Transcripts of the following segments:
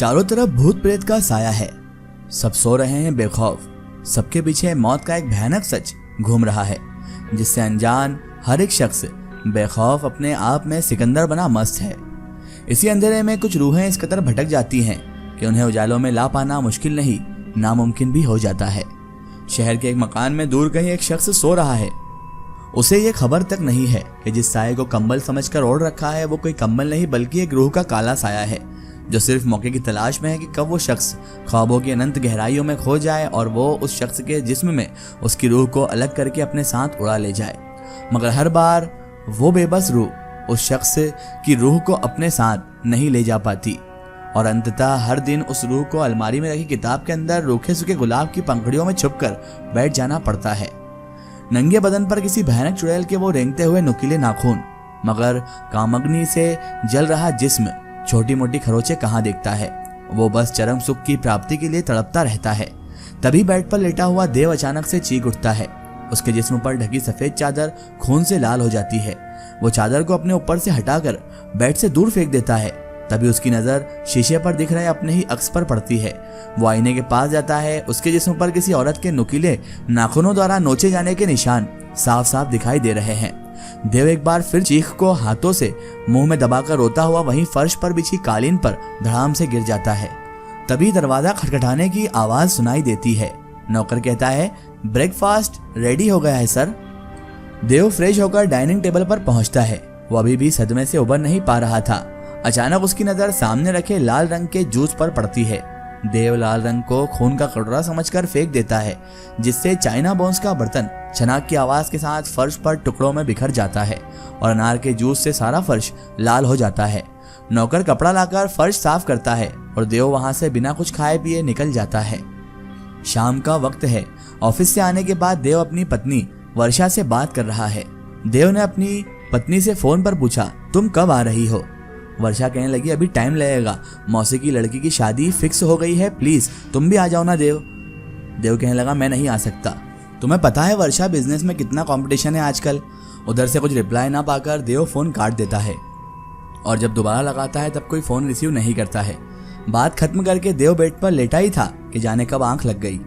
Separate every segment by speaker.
Speaker 1: चारों तरफ भूत प्रेत का साया है। सब सो रहे हैं बेखौफ। सबके पीछे मौत का एक भयानक सच घूम रहा है, जिससे अनजान हर एक शख्स बेखौफ अपने आप में सिकंदर बना मस्त है। इसी अंधेरे में कुछ रूहें इस कदर भटक जाती हैं कि उन्हें उजालों में ला पाना मुश्किल नहीं, नामुमकिन भी हो जाता है। शहर के एक मकान में दूर कहीं एक शख्स सो रहा है। उसे ये खबर तक नहीं है कि जिस साये को कंबल समझकर ओढ़ रखा है वो कोई कंबल नहीं बल्कि एक रूह का काला साया है, जो सिर्फ मौके की तलाश में है कि कब वो शख्स ख्वाबों की अनंत गहराइयों में खो जाए और वो उस शख्स के जिस्म में उसकी रूह को अलग करके अपने साथ उड़ा ले जाए। मगर हर बार वो बेबस रूह उस शख्स की रूह को अपने साथ नहीं ले जा पाती और अंततः हर दिन उस रूह को अलमारी में रखी किताब के अंदर रूखे सूखे गुलाब की पंखुड़ियों में छुपकर बैठ जाना पड़ता है। नंगे बदन पर किसी भयानक चुड़ैल के वो रेंगते हुए नुकीले नाखून, मगर कामअग्नि से जल रहा जिस्म छोटी मोटी खरोचे कहाँ देखता है। वो बस चरम सुख की प्राप्ति के लिए तड़पता रहता है। तभी बेड पर लेटा हुआ देव अचानक से चीख उठता है। उसके जिस्म पर ढकी सफेद चादर खून से लाल हो जाती है। वो चादर को अपने ऊपर से हटाकर बेड से दूर फेंक देता है। तभी उसकी नजर शीशे पर दिख रहे अपने ही अक्स पर पड़ती है। वो आईने के पास जाता है। उसके जिस्म पर किसी औरत के नुकीले नाखूनों द्वारा नोचे जाने के निशान साफ साफ दिखाई दे रहे हैं। देव एक बार फिर चीख को हाथों से मुंह में दबाकर रोता हुआ वहीं फर्श पर बिछी कालीन पर धड़ाम से गिर जाता है। तभी दरवाजा खटखटाने की आवाज सुनाई देती है। नौकर कहता है, ब्रेकफास्ट रेडी हो गया है सर। देव फ्रेश होकर डाइनिंग टेबल पर पहुंचता है। वो अभी भी सदमे से उबर नहीं पा रहा था। अचानक उसकी नजर सामने रखे लाल रंग के जूस पर पड़ती है। देव लाल रंग को खून का कटोरा समझकर फेंक देता है, जिससे चाइना बोन्स का बर्तन छनाक की आवाज के साथ फर्श पर टुकड़ों में बिखर जाता है और अनार के जूस से सारा फर्श लाल हो जाता है। नौकर कपड़ा लाकर फर्श साफ करता है और देव वहां से बिना कुछ खाए पिए निकल जाता है। शाम का वक्त है। ऑफिस से आने के बाद देव अपनी पत्नी वर्षा से बात कर रहा है। देव ने अपनी पत्नी से फोन पर पूछा, तुम कब आ रही हो? वर्षा कहने लगी, अभी टाइम लगेगा, मौसी की लड़की की शादी फिक्स हो गई है, प्लीज तुम भी आ जाओ ना देव। देव कहने लगा, मैं नहीं आ सकता। तुम्हें पता है वर्षा, बिजनेस में कितना कंपटीशन है आजकल। उधर से कुछ रिप्लाई ना पाकर देव फोन काट देता है और जब दोबारा लगाता है तब कोई फोन रिसीव नहीं करता है। बात खत्म करके देव बेड पर लेटा ही था कि जाने कब आंख लग गई।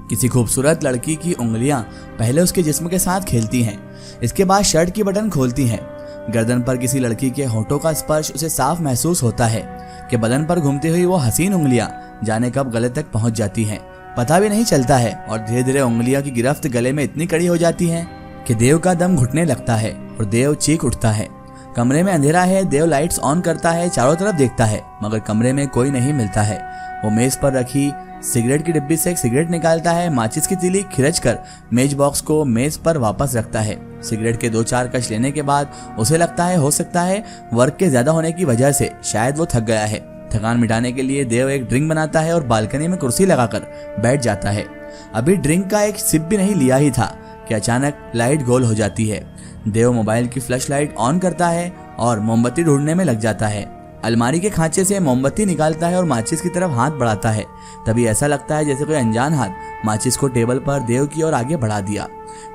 Speaker 1: किसी खूबसूरत लड़की की उंगलियां पहले उसके जिस्म के साथ खेलती हैं, इसके बाद शर्ट की बटन खोलती हैं। गर्दन पर किसी लड़की के होठों का स्पर्श उसे साफ महसूस होता है कि बदन पर घूमती हुई वो हसीन उंगलियां जाने कब गले तक पहुंच जाती हैं, पता भी नहीं चलता है और धीरे धीरे उंगलियों की गिरफ्त गले में इतनी कड़ी हो जाती है कि देव का दम घुटने लगता है और देव चीख उठता है। कमरे में अंधेरा है। देव लाइट्स ऑन करता है, चारों तरफ देखता है, मगर कमरे में कोई नहीं मिलता है। वो मेज पर रखी सिगरेट की डिब्बी से एक सिगरेट निकालता है, माचिस की तीली खिरच कर मेज बॉक्स को मेज पर वापस रखता है। सिगरेट के 2-4 कश लेने के बाद उसे लगता है हो सकता है वर्क के ज्यादा होने की वजह से शायद वो थक गया है। थकान मिटाने के लिए देव एक ड्रिंक बनाता है और बालकनी में कुर्सी लगाकर बैठ जाता है। अभी ड्रिंक का एक सिप भी नहीं लिया ही था कि अचानक लाइट गोल हो जाती है। देव मोबाइल की फ्लैश लाइट ऑन करता है और मोमबत्ती ढूंढने में लग जाता है। अलमारी के खांचे से मोमबत्ती निकालता है और माचिस की तरफ हाथ बढ़ाता है। तभी ऐसा लगता है जैसे कोई अनजान हाथ माचिस को टेबल पर देव की ओर आगे बढ़ा दिया।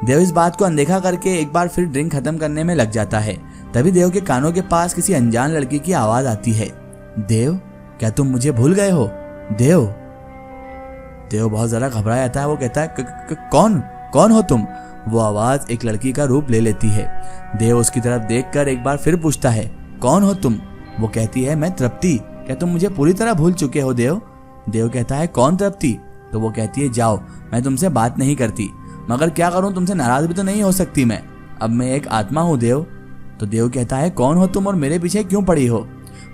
Speaker 1: देव इस बात को अनदेखा करके एक बार फिर ड्रिंक खत्म करने में लग जाता है। तभी देव के कानों के पास किसी अनजान लड़की की आवाज आती है, देव क्या तुम मुझे भूल गए हो? देव बहुत जरा घबरा जाता है। वो कहता है, कौन हो तुम? वो आवाज एक लड़की का रूप ले लेती है। देव उसकी तरफ देखकर एक बार फिर पूछता है, कौन हो तुम? वो कहती है, मैं तृप्ति। क्या तुम मुझे पूरी तरह भूल चुके हो देव? देव कहता है, कौन तृप्ति? तो वो कहती है, जाओ, मैं तुमसे बात नहीं करती। मगर क्या करूं, तुमसे नाराज भी तो नहीं हो सकती मैं। अब मैं एक आत्मा हूं देव। तो देव कहता है, कौन हो तुम और मेरे पीछे क्यों पड़ी हो?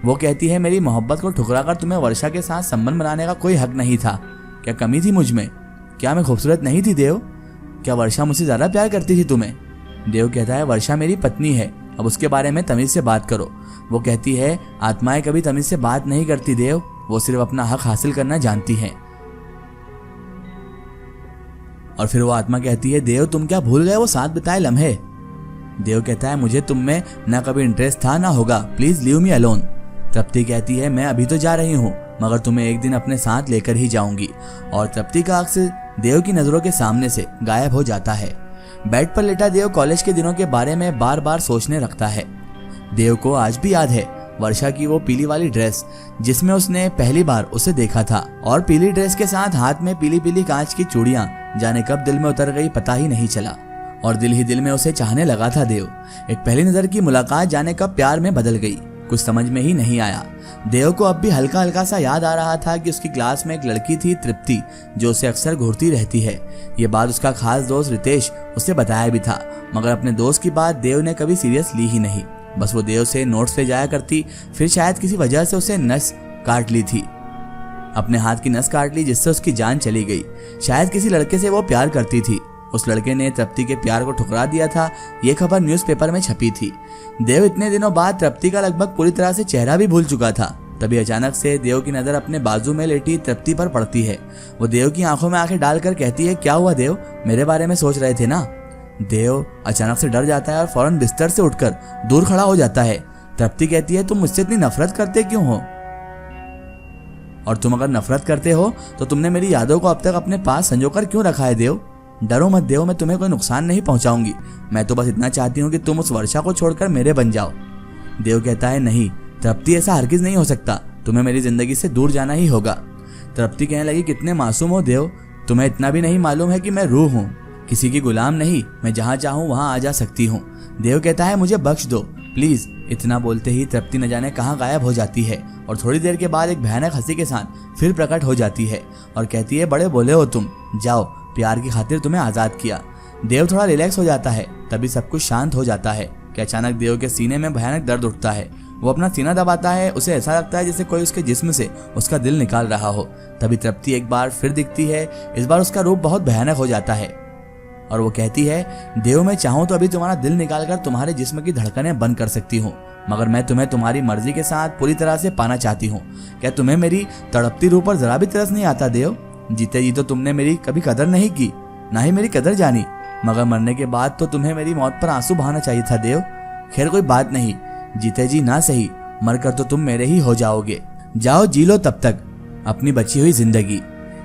Speaker 1: वो कहती है, मेरी मोहब्बत को ठुकराकर तुम्हें वर्षा के साथ संबंध बनाने का कोई हक नहीं था। क्या कमी थी मुझ में? क्या मैं खूबसूरत नहीं थी देव? क्या वर्षा मुझसे ज्यादा प्यार करती थी तुम्हें? देव कहता है, वर्षा मेरी पत्नी है, अब उसके बारे में तमीज से बात करो। वो कहती है, आत्माएं कभी तमीज से बात नहीं करती देव, वो सिर्फ अपना हक हासिल करना जानती हैं। और फिर वो आत्मा कहती है, देव तुम क्या भूल गए वो साथ बिताए लम्हे? देव कहता है, मुझे तुम में ना कभी इंटरेस्ट था ना होगा, प्लीज लीव मी अलोन। तृप्ति कहती है, मैं अभी तो जा रही हूँ, मगर तुम्हें एक दिन अपने साथ लेकर ही जाऊंगी। और तृप्ति का अक्स देव की नजरों के सामने से गायब हो जाता है। बेड पर लेटा देव कॉलेज के दिनों के बारे में बार बार सोचने लगता है। देव को आज भी याद है वर्षा की वो पीली वाली ड्रेस जिसमें उसने पहली बार उसे देखा था, और पीली ड्रेस के साथ हाथ में पीली पीली कांच की चूड़ियां जाने कब दिल में उतर गई पता ही नहीं चला, और दिल ही दिल में उसे चाहने लगा था देव। एक पहली नजर की मुलाकात जाने कब प्यार में बदल गई, कुछ समझ में ही नहीं आया। देव को अब भी हल्का हल्का सा याद आ रहा था कि उसकी क्लास में एक लड़की थी तृप्ति, जो उसे अक्सर घूरती रहती है। ये बात उसका खास दोस्त रितेश उसे बताया भी था, मगर अपने दोस्त की बात देव ने कभी सीरियस ली ही नहीं। बस वो देव से नोट्स ले जाया करती, फिर शायद किसी वजह से उसे नस काट ली थी, अपने हाथ की नस काट ली जिससे उसकी जान चली गई। शायद किसी लड़के से वो प्यार करती थी, उस लड़के ने तृप्ति के प्यार को ठुकरा दिया था। ये खबर न्यूज़पेपर में छपी थी। देव इतने दिनों बाद तृप्ति का लगभग पूरी तरह से चेहरा भी भूल चुका था। तभी अचानक से देव की नजर अपने बाजू में लेटी तृप्ति पर पड़ती है। वो देव की आंखों में आंखें डालकर कहती है, क्या हुआ देव, मेरे बारे में सोच रहे थे ना। देव अचानक से डर जाता है और फौरन बिस्तर से उठकर दूर खड़ा हो जाता है। तृप्ति कहती है, तुम मुझसे इतनी नफरत करते क्यों हो, और तुम अगर नफरत करते हो तो तुमने मेरी यादों को अब तक अपने पास संजोकर क्यों रखा है देव। डरो मत देव, मैं तुम्हें कोई नुकसान नहीं पहुंचाऊंगी, मैं तो बस इतना चाहती हूँ कि तुम उस वर्षा को छोड़कर मेरे बन जाओ। देव कहता है, नहीं तृप्ति, ऐसा हरगिज नहीं हो सकता, तुम्हें मेरी जिंदगी से दूर जाना ही होगा। तृप्ति कहने लगी, कितने मासूम हो देव, तुम्हें इतना भी नहीं मालूम है कि मैं रूह हूँ, किसी की गुलाम नहीं, मैं जहाँ चाहूँ वहाँ आ जा सकती हूँ। देव कहता है, मुझे बख्श दो प्लीज। इतना बोलते ही तृप्ति न जाने कहाँ गायब हो जाती है, और थोड़ी देर के बाद एक भयानक हंसी के साथ फिर प्रकट हो जाती है और कहती है, बड़े बोले हो तुम, जाओ, प्यार की खातिर तुम्हें आजाद किया। देव थोड़ा रिलैक्स हो जाता है, तभी सब कुछ शांत हो जाता है कि अचानक देव के सीने में भयानक दर्द उठता है। वो अपना सीना दबाता है, उसे ऐसा लगता है जैसे कोई उसके जिस्म से उसका दिल निकाल रहा हो। तभी तृप्ति एक बार फिर दिखती है, इस बार उसका रूप बहुत भयानक हो जाता है और वो कहती है, देव, मैं चाहूँ तो अभी तुम्हारा दिल निकालकर तुम्हारे जिस्म की धड़कनें बंद कर सकती हूँ, मगर मैं तुम्हें तुम्हारी मर्जी के साथ पूरी तरह से पाना चाहती हूँ। क्या तुम्हें मेरी तड़पती रूह पर जरा भी तरस नहीं आता देव? जीते जी तो तुमने मेरी कभी कदर नहीं की, ना ही मेरी कदर जानी, मगर मरने के बाद तो तुम्हें मेरी मौत पर आंसू बहाना चाहिए था देव। खैर कोई बात नहीं, जीते जी ना सही, मरकर तो तुम मेरे ही हो जाओगे। जाओ जी लो तब तक अपनी बची हुई जिंदगी।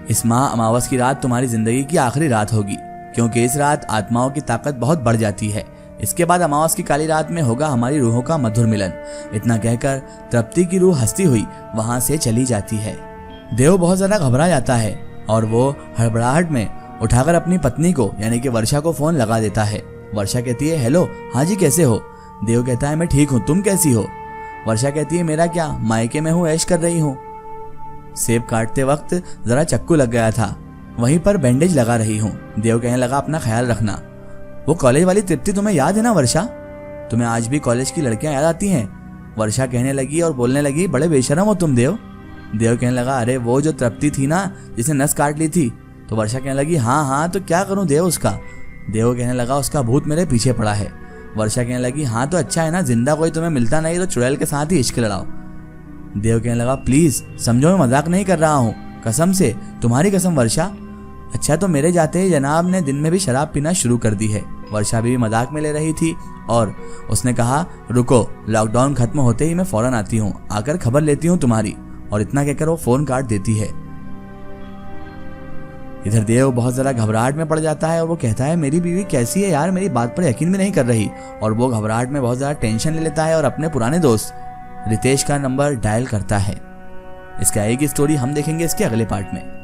Speaker 1: इस माह अमावस की रात तुम्हारी जिंदगी की आखिरी रात होगी, क्योंकि इस रात आत्माओं की ताकत बहुत बढ़ जाती है। इसके बाद अमावस की काली रात में होगा हमारी रूहों का मधुर मिलन। इतना कहकर तृप्ति की रूह हंसती हुई वहां से चली जाती है। देव बहुत ज्यादा घबरा जाता है और वो हड़बड़ाहट में उठाकर अपनी पत्नी को यानी कि वर्षा को फोन लगा देता है। वर्षा कहती है, हेलो, हाँ जी, कैसे हो? देव कहता है, मैं ठीक हूँ, तुम कैसी हो? वर्षा कहती है, मेरा क्या, मायके में हूँ, ऐश कर रही हूँ। सेब काटते वक्त जरा चक्कू लग गया था, वहीं पर बैंडेज लगा रही हूँ। देव कहने लगा, अपना ख्याल रखना। वो कॉलेज वाली तृप्ति तुम्हें याद है ना वर्षा? तुम्हें आज भी कॉलेज की लड़कियां याद आती हैं? वर्षा कहने लगी और बोलने लगी, बड़े बेशरम हो तुम देव। देव कहने लगा, अरे वो जो तृप्ति थी ना जिसने नस काट ली थी। तो वर्षा कहने लगी, हाँ हाँ, तो क्या करूं देव उसका? देव कहने लगा, उसका भूत मेरे पीछे पड़ा है। वर्षा कहने लगी, हाँ तो अच्छा है ना, जिंदा कोई तुम्हें मिलता नहीं तो चुड़ैल के साथ ही इश्क लड़ाओ। देव कहने लगा, प्लीज समझो, मैं मजाक नहीं कर रहा हूँ, कसम से, तुम्हारी कसम वर्षा। अच्छा, तो मेरे जाते ही जनाब ने दिन में भी शराब पीना शुरू कर दी है। वर्षा भी मजाक में ले रही थी और उसने कहा, रुको, लॉकडाउन खत्म होते ही मैं फौरन आती हूँ, आकर खबर लेती हूँ तुम्हारी। और इतना कहकर वो फोन काट देती है। इधर देव बहुत ज्यादा घबराहट में पड़ जाता है और वो कहता है, मेरी बीवी कैसी है यार, मेरी बात पर यकीन भी नहीं कर रही। और वो घबराहट में बहुत ज्यादा टेंशन ले लेता है और अपने पुराने दोस्त रितेश का नंबर डायल करता है। इसके आगे की स्टोरी हम देखेंगे इसके अगले पार्ट में।